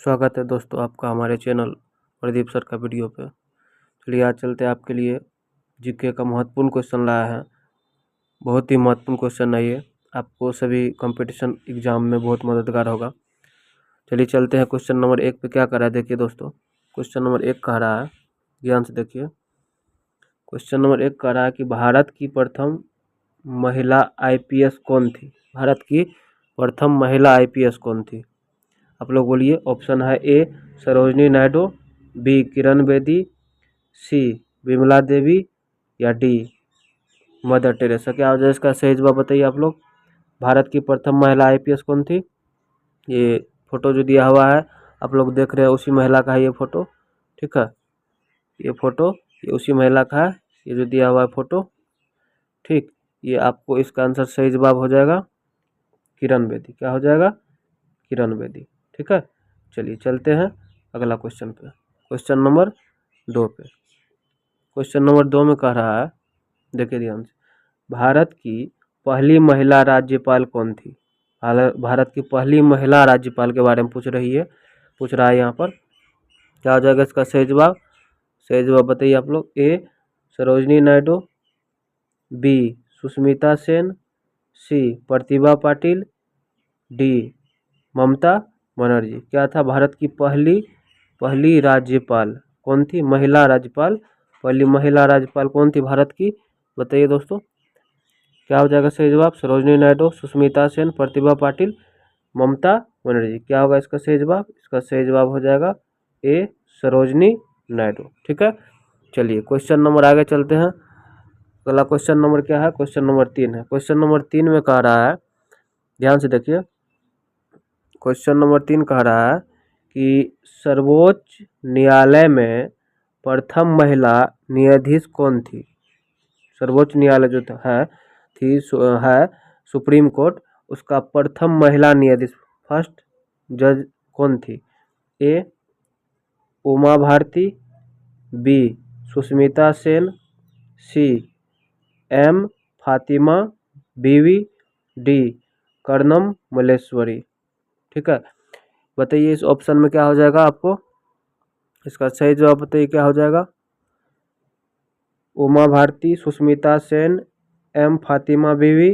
स्वागत है दोस्तों आपका हमारे चैनल प्रदीप सर का वीडियो पे। चलिए आज चलते हैं आपके लिए जीके का महत्वपूर्ण क्वेश्चन लाया है। बहुत ही महत्वपूर्ण क्वेश्चन है ये, आपको सभी कंपटीशन एग्जाम में बहुत मददगार होगा। चलिए चलते हैं क्वेश्चन नंबर 1 पे क्या कह रहा है। देखिए दोस्तों, क्वेश्चन नंबर 1 कह रहा है, ध्यान से देखिए। क्वेश्चन नंबर 1 कह रहा है कि भारत की प्रथम महिला IPS कौन थी। भारत की प्रथम महिला IPS कौन थी? आप लोग बोलिए। ऑप्शन है ए सरोजनी नायडू, बी किरण बेदी, सी विमला देवी या डी मदर टेरेसा। क्या हो जाए इसका सही जवाब बताइए आप लोग। भारत की प्रथम महिला IPS कौन थी? ये फोटो जो दिया हुआ है आप लोग देख रहे हैं, उसी महिला का है ये फोटो। ठीक है, ये फोटो ये उसी महिला का है, ये जो दिया हुआ है फोटो। ठीक, ये आपको इसका आंसर सही जवाब हो जाएगा किरण बेदी। क्या हो जाएगा? किरण बेदी। ठीक है, चलिए चलते हैं अगला क्वेश्चन पे, क्वेश्चन नंबर 2 पे। क्वेश्चन नंबर 2 में कह रहा है, देखिए ध्यान से, भारत की पहली महिला राज्यपाल कौन थी? भारत की पहली महिला राज्यपाल के बारे में पूछ रहा है यहाँ पर। क्या हो जाएगा इसका सही जवाब? सही जवाब बताइए आप लोग। ए सरोजनी नायडू, बी सुष्मिता सेन, सी प्रतिभा पाटिल, डी ममता बनर्जी। क्या था भारत की पहली राज्यपाल कौन थी? महिला राज्यपाल, पहली महिला राज्यपाल कौन थी भारत की? बताइए दोस्तों, क्या हो जाएगा सही जवाब? सरोजनी नायडू, सुष्मिता सेन, प्रतिभा पाटिल, ममता बनर्जी। क्या होगा इसका सही जवाब? इसका सही जवाब हो जाएगा ए सरोजनी नायडू। ठीक है, चलिए क्वेश्चन नंबर आगे चलते हैं। अगला क्वेश्चन नंबर क्या है? क्वेश्चन नंबर 3 है। क्वेश्चन नंबर 3 में कह रहा है, ध्यान से देखिए। क्वेश्चन नंबर 3 कह रहा है कि सर्वोच्च न्यायालय में प्रथम महिला न्यायाधीश कौन थी? सर्वोच्च न्यायालय जो है सुप्रीम कोर्ट, उसका प्रथम महिला न्यायाधीश, फर्स्ट जज कौन थी? A Uma Bharti, B Sushmita Sen, C M Fathima Beevi, D Karnam Malleswari. ठीक है, बताइए इस ऑप्शन में क्या हो जाएगा आपको? इसका सही जवाब बताइए क्या हो जाएगा। उमा भारती, सुष्मिता सेन, एम फातिमा बीवी,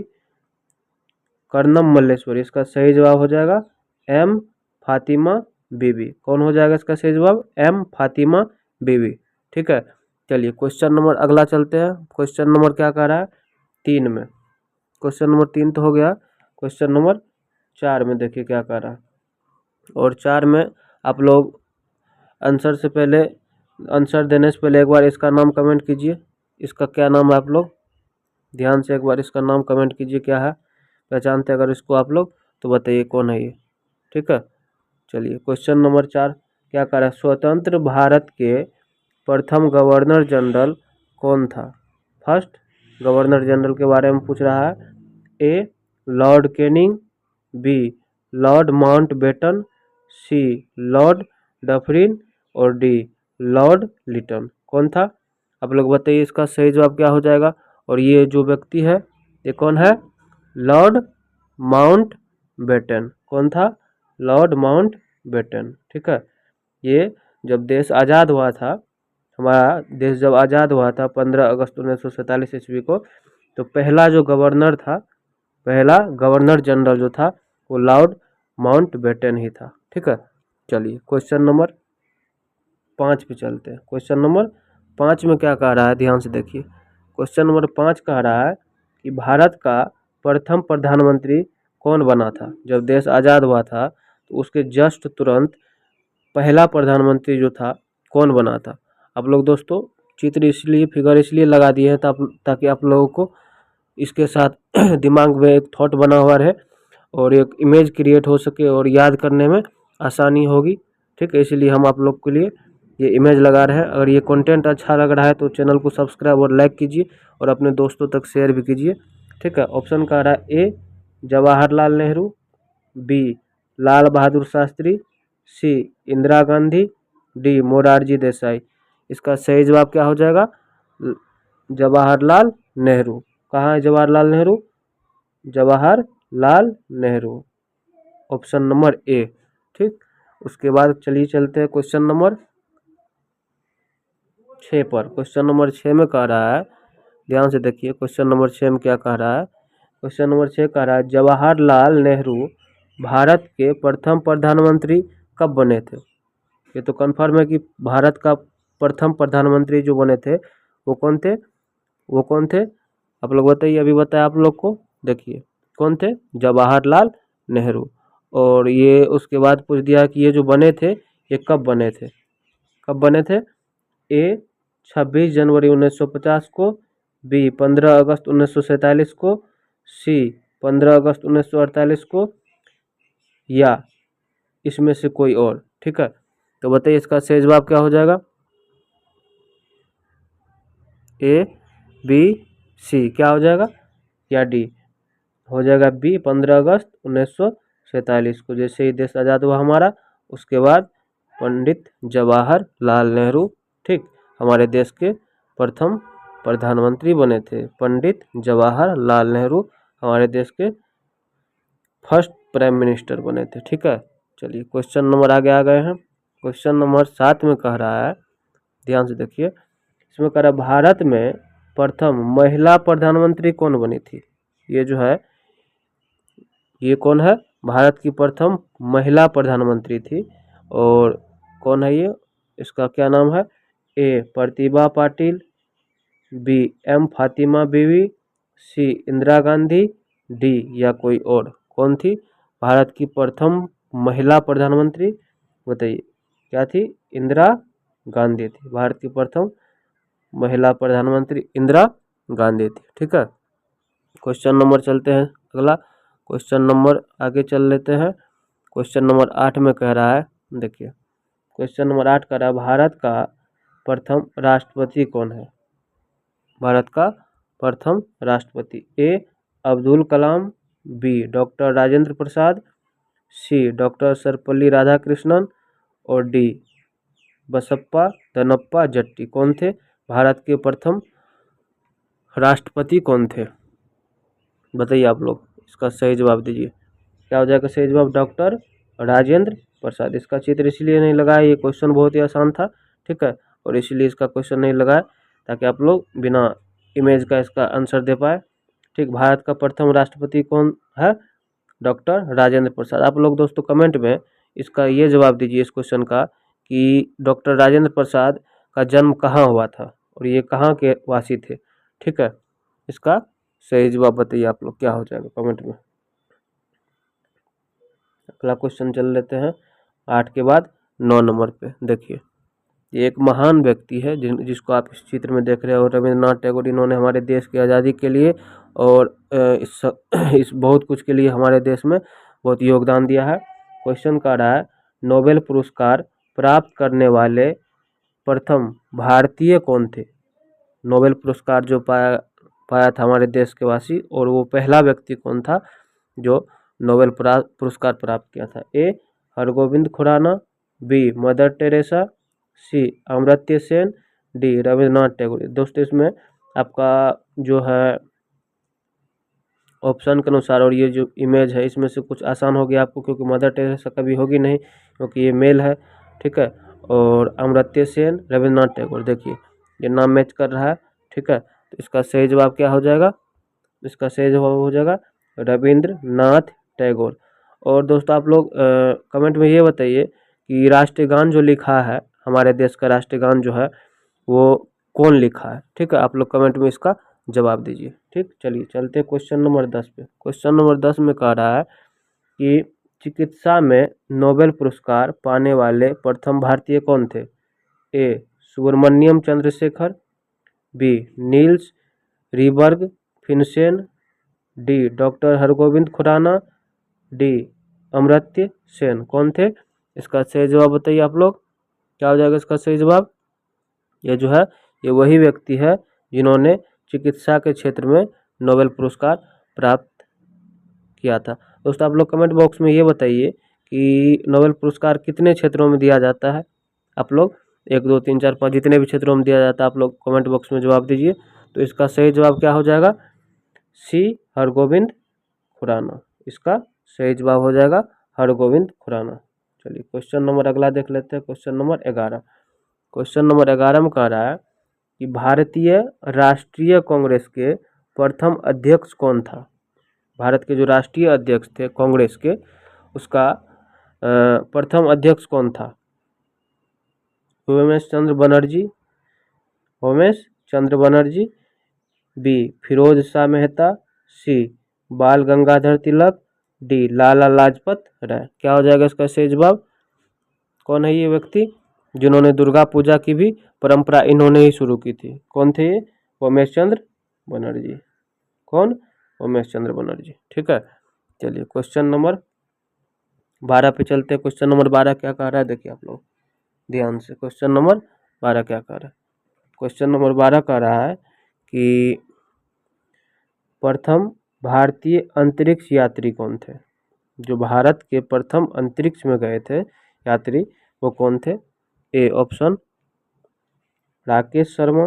कर्णम मल्लेश्वरी। इसका सही जवाब हो जाएगा एम फातिमा बीवी। कौन हो जाएगा इसका सही जवाब? एम फातिमा बीवी। ठीक है, चलिए क्वेश्चन नंबर अगला चलते हैं। क्वेश्चन नंबर क्या कह रहा है? 3 में। क्वेश्चन नंबर 3 तो हो गया। क्वेश्चन नंबर 4 में देखिए क्या कह रहा है। और 4 में आप लोग आंसर देने से पहले एक बार इसका नाम कमेंट कीजिए। इसका क्या नाम है आप लोग? ध्यान से एक बार इसका नाम कमेंट कीजिए, क्या है? पहचानते अगर इसको आप लोग तो बताइए कौन है ये। ठीक है, चलिए क्वेश्चन नंबर 4 क्या कह रहा है? स्वतंत्र भारत के प्रथम गवर्नर जनरल कौन था? फर्स्ट गवर्नर जनरल के बारे में पूछ रहा है। A Lord Canning, B Lord Mountbatten, C Lord Dufferin और डी लॉर्ड लिटन। कौन था? आप लोग बताइए इसका सही जवाब क्या हो जाएगा। और ये जो व्यक्ति है ये कौन है? Lord Mountbatten. कौन था? Lord Mountbatten. ठीक है, ये जब देश आज़ाद हुआ था, हमारा देश जब आज़ाद हुआ था 15 अगस्त 1947 ईस्वी को, तो पहला जो गवर्नर था, पहला गवर्नर जनरल जो था वो लॉर्ड माउंटबेटन ही था। ठीक है, चलिए क्वेश्चन नंबर 5 पे चलते हैं। क्वेश्चन नंबर 5 में क्या कह रहा है? ध्यान से देखिए। क्वेश्चन नंबर 5 कह रहा है कि भारत का प्रथम प्रधानमंत्री कौन बना था? जब देश आज़ाद हुआ था तो उसके जस्ट तुरंत पहला प्रधानमंत्री जो था कौन बना था? आप लोग दोस्तों चित्र इसलिए, फिगर इसलिए लगा दिए हैं ताकि आप लोगों को इसके साथ दिमाग में एक थॉट बना हुआ रहे और एक इमेज क्रिएट हो सके और याद करने में आसानी होगी। ठीक है, इसलिए हम आप लोग के लिए ये इमेज लगा रहे हैं। अगर ये कंटेंट अच्छा लग रहा है तो चैनल को सब्सक्राइब और लाइक कीजिए और अपने दोस्तों तक शेयर भी कीजिए। ठीक है, ऑप्शन कह रहा है ए जवाहरलाल नेहरू, बी लाल बहादुर शास्त्री, सी इंदिरा गांधी, डी मोरारजी देसाई। इसका सही जवाब क्या हो जाएगा? जवाहरलाल नेहरू। कहाँ है Jawaharlal Nehru? Jawaharlal Nehru, option number A. ठीक, उसके बाद चलिए चलते हैं क्वेश्चन नंबर 6 पर। क्वेश्चन नंबर 6 में कह रहा है, ध्यान से देखिए क्वेश्चन नंबर 6 में क्या कह रहा है। क्वेश्चन नंबर 6 कह रहा है जवाहरलाल नेहरू भारत के प्रथम प्रधानमंत्री कब बने थे। ये तो कन्फर्म है कि भारत का प्रथम प्रधानमंत्री जो बने थे वो कौन थे, वो कौन थे आप लोग बताइए। अभी बताया आप लोग को, देखिए कौन थे, जवाहरलाल नेहरू। और ये उसके बाद पूछ दिया कि ये जो बने थे ये कब बने थे, कब बने थे। ए 26 जनवरी 1950 को, बी 15 अगस्त 1947 को, सी 15 अगस्त 1948 को, या इसमें से कोई और। ठीक है, तो बताइए इसका सही जवाब क्या हो जाएगा। ए, बी, सी क्या हो जाएगा, या डी हो जाएगा बी 15 अगस्त 1947 को, जैसे ही देश आज़ाद हुआ हमारा उसके बाद पंडित जवाहरलाल नेहरू, ठीक, हमारे देश के प्रथम प्रधानमंत्री बने थे। पंडित जवाहरलाल नेहरू हमारे देश के फर्स्ट प्राइम मिनिस्टर बने थे। ठीक है, चलिए क्वेश्चन नंबर आगे आ गए हैं। क्वेश्चन नंबर 7 में कह रहा है, ध्यान से देखिए, इसमें कह रहा है भारत में प्रथम महिला प्रधानमंत्री कौन बनी थी। ये जो है ये कौन है, भारत की प्रथम महिला प्रधानमंत्री थी। और कौन है ये, इसका क्या नाम है। ए प्रतिभा पाटिल, बी एम फातिमा बीवी, सी इंदिरा गांधी, डी या कोई और। कौन थी भारत की प्रथम महिला प्रधानमंत्री, बताइए क्या थी। इंदिरा गांधी थी, भारत की प्रथम महिला प्रधानमंत्री इंदिरा गांधी थी। ठीक है, क्वेश्चन नंबर चलते हैं अगला। क्वेश्चन नंबर आगे चल लेते हैं। क्वेश्चन नंबर 8 में कह रहा है, देखिए क्वेश्चन नंबर 8 कह रहा है भारत का प्रथम राष्ट्रपति कौन है। भारत का प्रथम राष्ट्रपति, ए अब्दुल कलाम, बी डॉक्टर राजेंद्र प्रसाद, सी डॉक्टर सर्वपल्ली राधाकृष्णन, और डी बसप्पा दनप्पा जट्टी। कौन थे भारत के प्रथम राष्ट्रपति, कौन थे बताइए आप लोग, इसका सही जवाब दीजिए। क्या हो जाएगा सही जवाब, डॉक्टर राजेंद्र प्रसाद। इसका चित्र इसलिए नहीं लगाया, ये क्वेश्चन बहुत ही आसान था। ठीक है, और इसलिए इसका क्वेश्चन नहीं लगाया ताकि आप लोग बिना इमेज का इसका आंसर दे पाए। ठीक, भारत का प्रथम राष्ट्रपति कौन है, डॉक्टर राजेंद्र प्रसाद। आप लोग दोस्तों कमेंट में इसका ये जवाब दीजिए इस क्वेश्चन का कि डॉक्टर राजेंद्र प्रसाद का जन्म कहाँ हुआ था और ये कहाँ के वासी थे। ठीक है, इसका सही जवाब बताइए आप लोग, क्या हो जाएगा कमेंट में। अगला क्वेश्चन चल लेते हैं 8 के बाद 9 नंबर पे। देखिए ये एक महान व्यक्ति है जिसको आप इस चित्र में देख रहे हो, रविंद्रनाथ टैगोर। इन्होंने हमारे देश की आज़ादी के लिए और इस बहुत कुछ के लिए हमारे देश में बहुत योगदान दिया है। क्वेश्चन कह रहा है नोबेल पुरस्कार प्राप्त करने वाले प्रथम भारतीय कौन थे। नोबेल पुरस्कार जो पाया था हमारे देश के वासी, और वो पहला व्यक्ति कौन था जो नोबेल पुरस्कार प्राप्त किया था। A Hargobind Khorana, B Mother Teresa, C Amartya Sen, D Rabindranath Tagore. दोस्तों इसमें आपका जो है ऑप्शन के अनुसार और ये जो इमेज है इसमें से कुछ आसान हो गया आपको, क्योंकि मदर टेरेसा कभी होगी नहीं क्योंकि ये मेल है। ठीक है, और अमर्त्य सेन, रविंद्रनाथ टैगोर, देखिए ये नाम मैच कर रहा है। ठीक है, तो इसका सही जवाब क्या हो जाएगा, इसका सही जवाब हो जाएगा रविंद्रनाथ टैगोर। और दोस्तों आप लोग कमेंट में ये बताइए कि राष्ट्रीय गान जो लिखा है, हमारे देश का राष्ट्रीय गान जो है वो कौन लिखा है। ठीक है, आप लोग कमेंट में इसका जवाब दीजिए। ठीक, चलिए चलते हैं क्वेश्चन नंबर 10 पे। क्वेश्चन नंबर 10 में कह रहा है कि चिकित्सा में नोबेल पुरस्कार पाने वाले प्रथम भारतीय कौन थे। A Subrahmanyan Chandrasekhar, B Niels Ryberg Finsen, D doctor Hargobind Khorana, D Amartya Sen. कौन थे, इसका सही जवाब बताइए आप लोग, क्या हो जाएगा इसका सही जवाब। ये जो है ये वही व्यक्ति है जिन्होंने चिकित्सा के क्षेत्र में नोबेल पुरस्कार प्राप्त किया था। दोस्तों आप लोग कमेंट बॉक्स में ये बताइए कि नोबेल पुरस्कार कितने क्षेत्रों में दिया जाता है। आप लोग 1 2 3 4 5 जितने भी क्षेत्रों में दिया जाता है आप लोग कमेंट बॉक्स में जवाब दीजिए। तो इसका सही जवाब क्या हो जाएगा, सी हरगोविंद खुराना। इसका सही जवाब हो जाएगा हरगोविंद खुराना। चलिए क्वेश्चन नंबर अगला देख लेते हैं, क्वेश्चन नंबर 11। क्वेश्चन नंबर 11 में कह रहा है कि भारतीय राष्ट्रीय कांग्रेस के प्रथम अध्यक्ष कौन था। भारत के जो राष्ट्रीय अध्यक्ष थे कांग्रेस के, उसका प्रथम अध्यक्ष कौन था। उमेश चंद्र बनर्जी, उमेश चंद्र बनर्जी, बी फिरोज शाह मेहता, सी बाल गंगाधर तिलक, डी लाला लाजपत राय। क्या हो जाएगा इसका सही जवाब। कौन है ये व्यक्ति जिन्होंने दुर्गा पूजा की भी परंपरा इन्होंने ही शुरू की थी। कौन थे ये। उमेश चंद्र बनर्जी। कौन। उमेश चंद्र बनर्जी। ठीक है, चलिए क्वेश्चन नंबर 12 पे चलते हैं। क्वेश्चन नंबर 12 क्या कह रहा है, देखिए आप लोग ध्यान से। क्वेश्चन नंबर 12 क्या कह रहा है। क्वेश्चन नंबर 12 कह रहा है कि प्रथम भारतीय अंतरिक्ष यात्री कौन थे। जो भारत के प्रथम अंतरिक्ष में गए थे यात्री, वो कौन थे। A option Rakesh Sharma,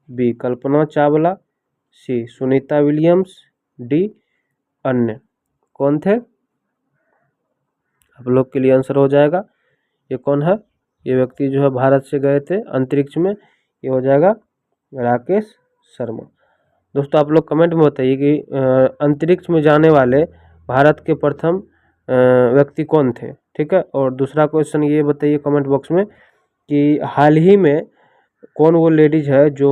B Kalpana Chawla, C Sunita Williams, D अन्य। कौन थे। आप लोग के लिए आंसर हो जाएगा। ये कौन है, ये व्यक्ति जो है भारत से गए थे अंतरिक्ष में, ये हो जाएगा राकेश शर्मा। दोस्तों आप लोग कमेंट में बताइए कि अंतरिक्ष में जाने वाले भारत के प्रथम व्यक्ति कौन थे। ठीक है, और दूसरा क्वेश्चन ये बताइए कमेंट बॉक्स में कि हाल ही में कौन वो लेडीज है जो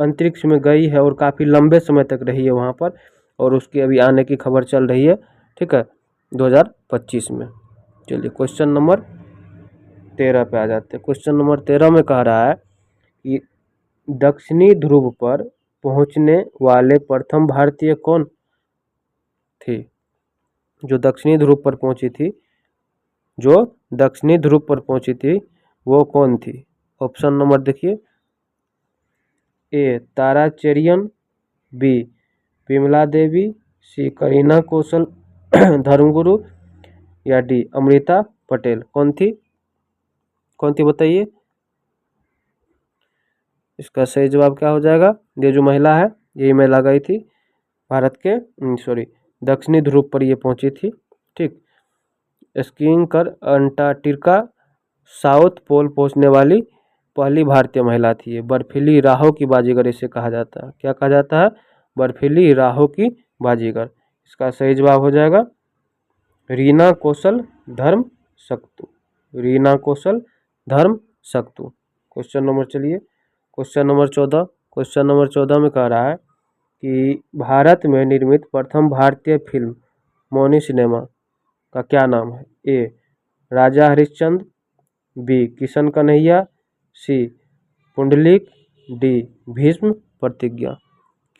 अंतरिक्ष में गई है और काफ़ी लंबे समय तक रही है वहाँ पर, और उसकी अभी आने की खबर चल रही है। ठीक है, 2025 में। चलिए क्वेश्चन नंबर 13 पे आ जाते हैं। क्वेश्चन नंबर 13 में कह रहा है कि दक्षिणी ध्रुव पर पहुंचने वाले प्रथम भारतीय कौन थी। जो दक्षिणी ध्रुव पर पहुंची थी, जो दक्षिणी ध्रुव पर पहुंची थी वो कौन थी। ऑप्शन नंबर देखिए, ए तारा चेरियन, बी विमला देवी, सी करीना कौशल धर्मगुरु, या डी अमृता पटेल। कौन थी, कौन थी बताइए। इसका सही जवाब क्या हो जाएगा। ये जो महिला है, यही महिला गई थी भारत के दक्षिणी ध्रुव पर ये पहुंची थी। ठीक, स्कीइंग कर अंटार्कटिका साउथ पोल पहुंचने वाली पहली भारतीय महिला थी। ये बर्फीली राहों की बाजीगर इसे कहा जाता है। क्या कहा जाता है, बर्फीली राहों की बाजीगर। इसका सही जवाब हो जाएगा रीना कौशल धर्म सक्तु। रीना कौशल धर्म सक्तु। क्वेश्चन नंबर चलिए क्वेश्चन नंबर 14। क्वेश्चन नंबर 14 में कह रहा है कि भारत में निर्मित प्रथम भारतीय फिल्म मौनी सिनेमा का क्या नाम है। ए राजा हरिश्चंद्र, बी किशन कन्हैया, सी पुंडलिक, डी भीष्म प्रतिज्ञा।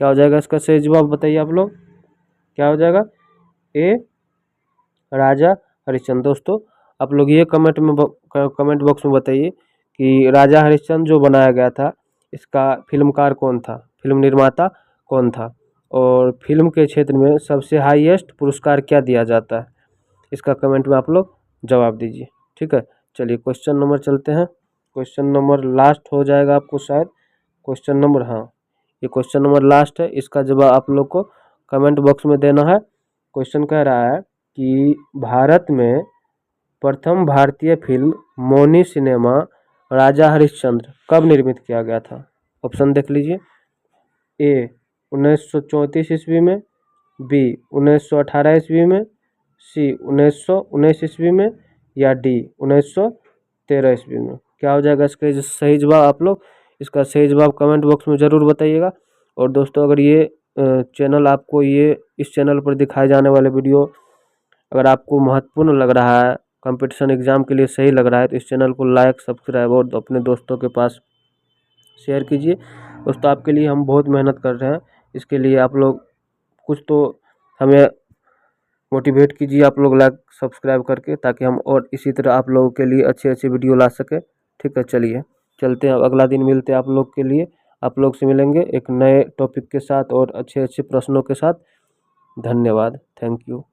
क्या हो जाएगा इसका सही जवाब बताइए आप लोग। क्या हो जाएगा, ए राजा हरिश्चंद्र। दोस्तों आप लोग ये कमेंट बॉक्स में बताइए कि राजा हरिश्चंद्र जो बनाया गया था, इसका फिल्मकार कौन था, फिल्म निर्माता कौन था, और फिल्म के क्षेत्र में सबसे हाईएस्ट पुरस्कार क्या दिया जाता है। इसका कमेंट में आप लोग जवाब दीजिए। ठीक है, चलिए क्वेश्चन नंबर चलते हैं। क्वेश्चन नंबर लास्ट हो जाएगा आपको शायद। क्वेश्चन नंबर, हाँ ये क्वेश्चन नंबर लास्ट है, इसका जवाब आप लोग को कमेंट बॉक्स में देना है। क्वेश्चन कह रहा है कि भारत में प्रथम भारतीय फिल्म मौनी सिनेमा राजा हरिश्चंद्र कब निर्मित किया गया था। ऑप्शन देख लीजिए, ए 1934 ईस्वी में, बी 1918 ईस्वी में, सी 1919 ईस्वी में, या डी 1913 ईस्वी में। क्या हो जाएगा इसका सही जवाब। आप लोग इसका सही जवाब कमेंट बॉक्स में ज़रूर बताइएगा। और दोस्तों अगर ये चैनल आपको इस चैनल पर दिखाए जाने वाले वीडियो अगर आपको महत्वपूर्ण लग रहा है, कंपटीशन एग्ज़ाम के लिए सही लग रहा है, तो इस चैनल को लाइक सब्सक्राइब और अपने दोस्तों के पास शेयर कीजिए। दोस्तों आपके लिए हम बहुत मेहनत कर रहे हैं, इसके लिए आप लोग कुछ तो हमें मोटिवेट कीजिए आप लोग लाइक सब्सक्राइब करके, ताकि हम और इसी तरह आप लोगों के लिए अच्छे अच्छे वीडियो ला सके। ठीक है, चलिए चलते हैं, अगला दिन मिलते हैं आप लोग के लिए। आप लोग से मिलेंगे एक नए टॉपिक के साथ और अच्छे अच्छे प्रश्नों के साथ। धन्यवाद, थैंक यू।